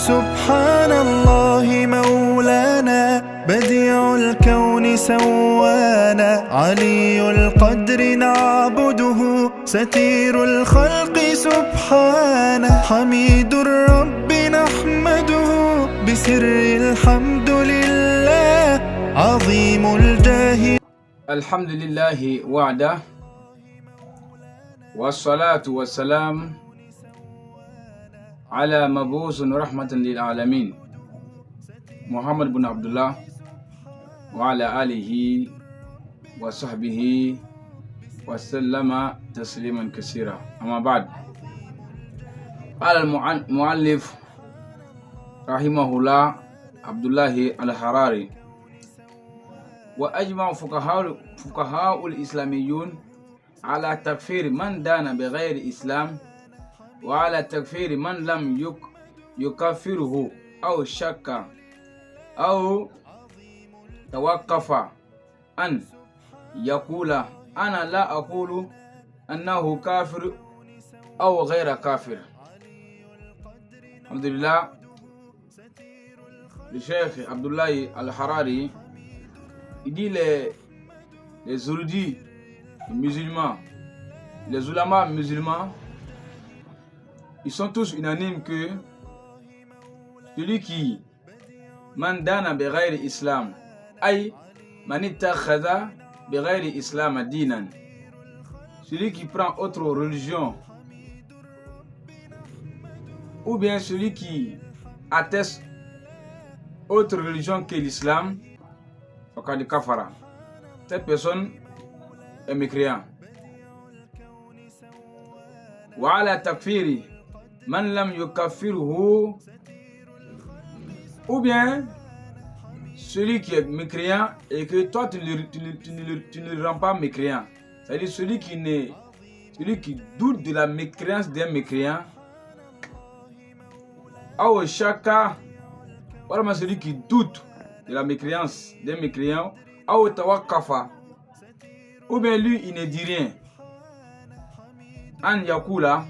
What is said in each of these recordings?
سبحان الله مولانا بديع الكون سوانا علي القدر نعبده ستير الخلق سبحانه حميد الرب نحمده بسر الحمد لله عظيم الجاه. الحمد لله وعده والصلاة والسلام على مبعوث رحمة للعالمين محمد بن عبد الله وعلى آله وصحبه وسلم تسليما كثيرا. أما بعد، قال المؤلف رحمه الله عبد الله الحراري: وأجمع فقهاء الإسلاميون على تكفير من دان بغير إسلام وعلى تكفير من لم يكفره أو شك أو توقف أن يقول أنا لا أقول أنه كافر أو غير كافر. الحمد لله. Le Cheikh Abdullah Al-Harari, il dit les érudits musulmans, les ulamas musulmans, ils sont tous unanimes que celui qui mandana bighayri islam ay man ittakhadha bighayri islam dinan, celui qui prend autre religion ou bien celui qui atteste autre religion que l'islam, faqad kafara, cette personne est mécréant. Wa ala takfiri man lam yukaffiruhu, ou bien celui qui est mécréant et que toi tu ne le rends pas mécréant, c'est-à-dire celui qui doute de la mécréance d'un mécréant, ou shaka, voilà celui qui doute de la mécréance d'un mécréant, ou tawakafa, ou bien lui il ne dit rien, an yakula,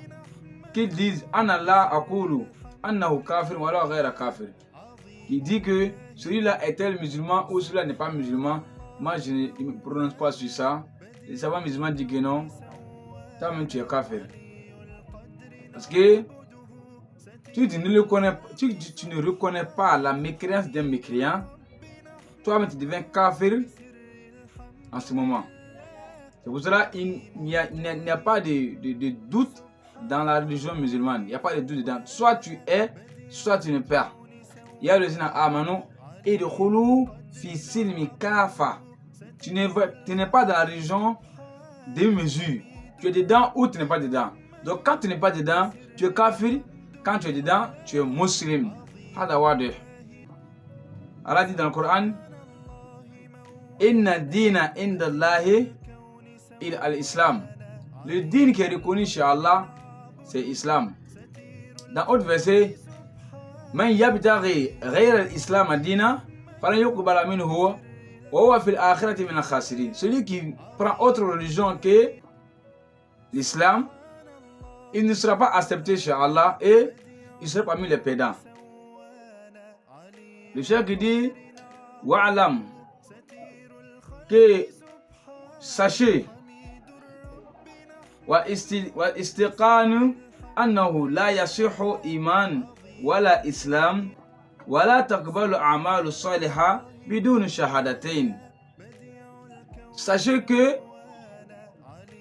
qu'ils disent Ana la akulu annahu kafir wa la ghayra kafir, qui dit que celui-là est-il musulman ou celui-là n'est pas musulman. Moi je ne me prononce pas sur ça. Les savants musulmans disent que non, toi-même tu es kafir, parce que tu ne reconnais pas la mécréance d'un mécréant, toi-même tu deviens kafir en ce moment. C'est pour cela qu'il n'y a pas de doute dans la religion musulmane. Il n'y a pas de doute dedans. Soit tu es, soit tu ne es pas. Il y a le zina amanu idkhulu fi silmi kafa. Tu n'es pas dans la religion des mesures. Tu es dedans ou tu n'es pas dedans. Donc quand tu n'es pas dedans, tu es kafir. Quand tu es dedans, tu es musulman. Hada wadih. Allah dit dans le Coran: Inna dina inda Allahi al-Islam. Le din qui est reconnu chez Allah, c'est l'islam. Dans autre verset: Man yabtaghi ghayra al-islam dina falan yuqbala minhu wa huwa fil akhirati min al-khasirin. Celui qui prend autre religion que l'islam, il ne sera pas accepté chez Allah et il sera parmi les perdants. Le cheikh dit: Wa'alam, que sachez wa istiqanu annahu la yasihu iman wala islam wala taqbalu a'malu salihah bidun shahadatain.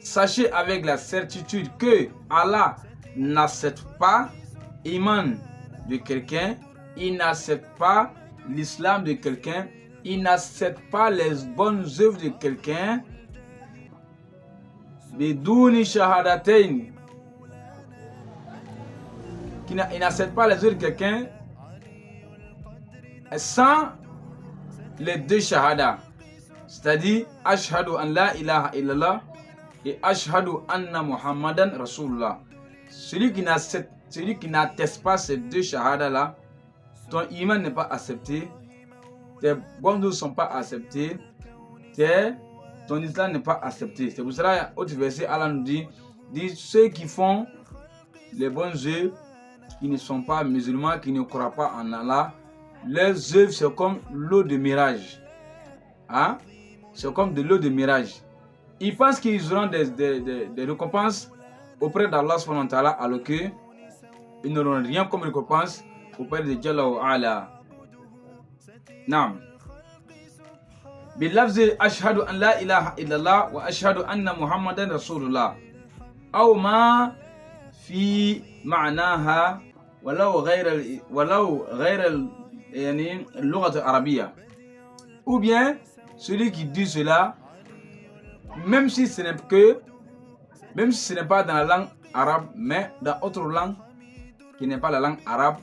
Sachez avec la certitude que Allah n'accepte pas iman de quelqu'un, il n'accepte pas l'islam de quelqu'un, il n'accepte pas les bonnes œuvres de quelqu'un bidouni shahadatain, il n'accepte pas les œuvres de quelqu'un sans les deux shahadas, c'est-à-dire ashhadu an la ilaha illallah et ashhadu anna muhammadan rasulullah. Celui qui n'atteste pas ces deux shahadas là, ton iman n'est pas accepté, tes bonnes œuvres ne sont pas acceptées, ton islam n'est pas accepté. C'est pour cela, autre verset, Allah nous dit ceux qui font les bonnes œuvres qui ne sont pas musulmans, qui ne croient pas en Allah, leurs œuvres c'est comme l'eau de mirage. Hein? C'est comme de l'eau de mirage. Ils pensent qu'ils auront des récompenses auprès d'Allah subhanahu wa ta'ala, alors qu'ils n'auront rien comme récompense auprès de Jalla wa Ala. Naam. بلفظ أشهد أن لا إله إلا الله وأشهد أن محمدا رسول الله أو ما في معناها ولو غير يعني اللغة العربية. Ou bien celui qui dit cela, même si ce n'est pas dans la langue arabe, mais dans autre langue qui n'est pas la langue arabe,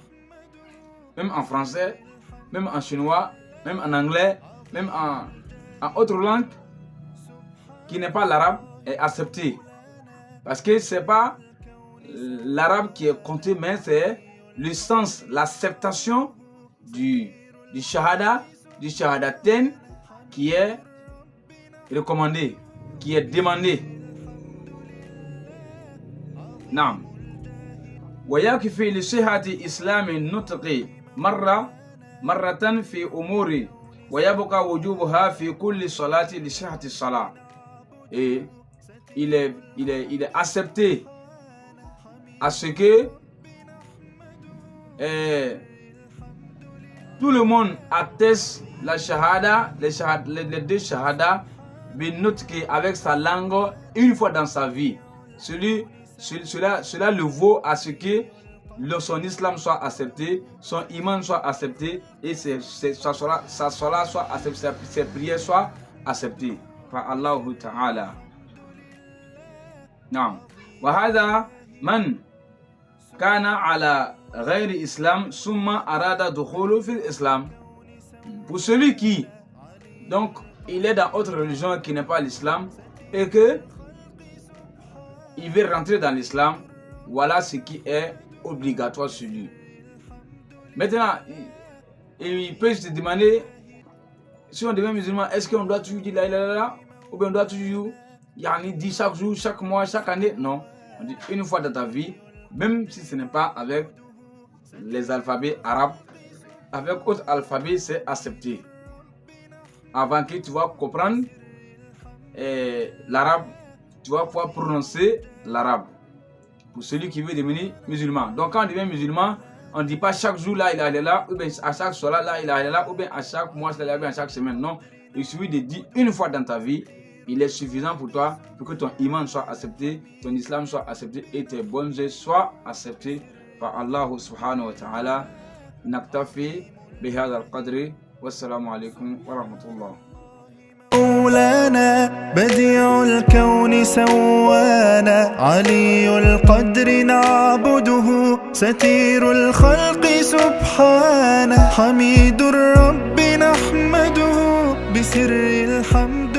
même en français, même en chinois, même en anglais, même en autre langue qui n'est pas l'arabe, est accepté. Parce que ce n'est pas l'arabe qui est compté, mais c'est le sens, l'acceptation du shahada, du shahadaten qui est recommandé, qui est demandé. Naam. ويكفي لصحة إسلام النطق مرة في أمور ويبقى وجوبها في كل صلاة لصحة الصلاة. Et il est accepté à ce que tout le monde atteste la shahada, les deux shahada, avec sa langue une fois dans sa vie. Cela le vaut à ce que son islam soit accepté, son iman soit accepté et sa salat soit acceptée, ses prières soient acceptées par Allah Ta'ala. Naam. وهذا من كان على غير إسلام ثم أراد دخوله في الإسلام. Pour celui qui, donc, il est dans autre religion qui n'est pas l'islam et que il veut rentrer dans l'islam, voilà ce qui est obligatoire sur lui. Maintenant, il peut se demander, si on devient musulman, est-ce qu'on doit toujours dire la ilaha illallah ou bien on doit toujours dire chaque jour, chaque mois, chaque année? Non, on dit une fois dans ta vie, même si ce n'est pas avec les alphabets arabes, avec autres alphabets, c'est accepté. Avant que tu vas comprendre l'arabe, tu vas pouvoir prononcer l'arabe. Pour celui qui veut devenir musulman. Donc quand on devient musulman, on ne dit pas chaque jour la ilaha illallah, ou bien à chaque soir la ilaha illallah, ou bien à chaque mois, ou bien à chaque semaine. Non, il suffit de dire une fois dans ta vie, il est suffisant pour toi, pour que ton iman soit accepté, ton islam soit accepté et tes bonnes œuvres soient acceptées par Allah subhanahu wa ta'ala. Naktafi bihadha al-qadri. Wassalamu alaikum wa rahmatullah. مولانا بديع الكون سوانا علي القدر نعبده ستير الخلق سبحانه حميد الرب نحمده بسر الحمد